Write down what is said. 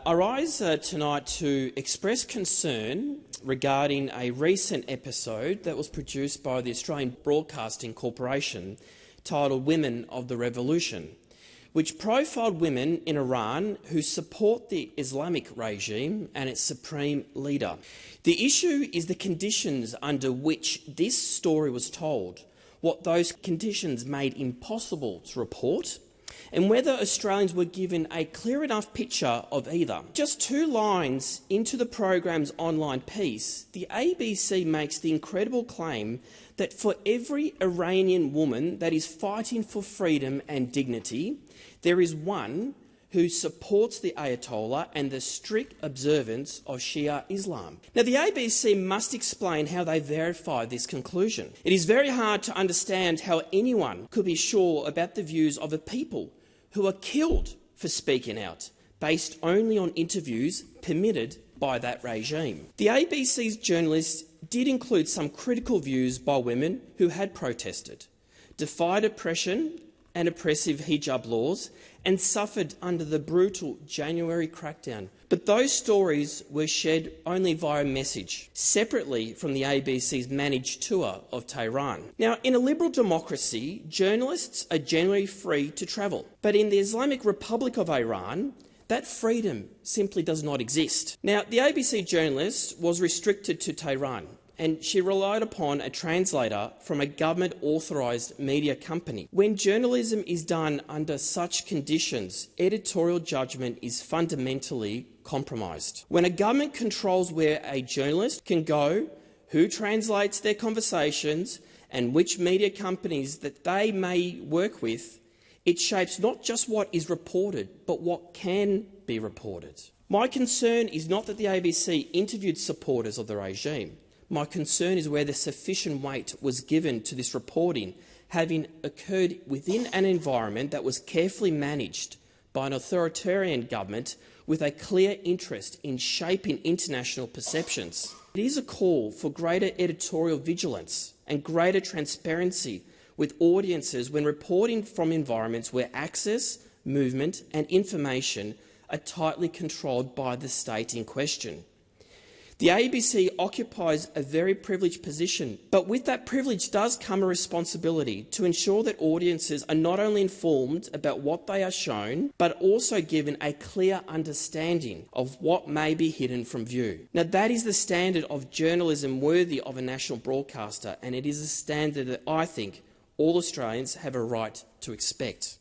I rise tonight to express concern regarding a recent episode that was produced by the Australian Broadcasting Corporation titled Women of the Revolution, which profiled women in Iran who support the Islamic regime and its supreme leader. The issue is the conditions under which this story was told, what those conditions made impossible to report, and whether Australians were given a clear enough picture of either. Just 2 lines into the program's online piece, the ABC makes the incredible claim that for every Iranian woman that is fighting for freedom and dignity, there is one who supports the Ayatollah and the strict observance of Shia Islam. Now, the ABC must explain how they verify this conclusion. It is very hard to understand how anyone could be sure about the views of a people who are killed for speaking out, based only on interviews permitted by that regime. The ABC's journalists did include some critical views by women who had protested, defied oppression and oppressive hijab laws, and suffered under the brutal January crackdown. But those stories were shared only via message, separately from the ABC's managed tour of Tehran. Now, in a liberal democracy, journalists are generally free to travel. But in the Islamic Republic of Iran, that freedom simply does not exist. Now, the ABC journalist was restricted to Tehran, and she relied upon a translator from a government-authorised media company. When journalism is done under such conditions, editorial judgment is fundamentally compromised. When a government controls where a journalist can go, who translates their conversations, and which media companies that they may work with, it shapes not just what is reported, but what can be reported. My concern is not that the ABC interviewed supporters of the regime. My concern is whether sufficient weight was given to this reporting, having occurred within an environment that was carefully managed by an authoritarian government with a clear interest in shaping international perceptions. It is a call for greater editorial vigilance and greater transparency with audiences when reporting from environments where access, movement and information are tightly controlled by the state in question. The ABC occupies a very privileged position, but with that privilege does come a responsibility to ensure that audiences are not only informed about what they are shown, but also given a clear understanding of what may be hidden from view. Now, that is the standard of journalism worthy of a national broadcaster, and it is a standard that I think all Australians have a right to expect.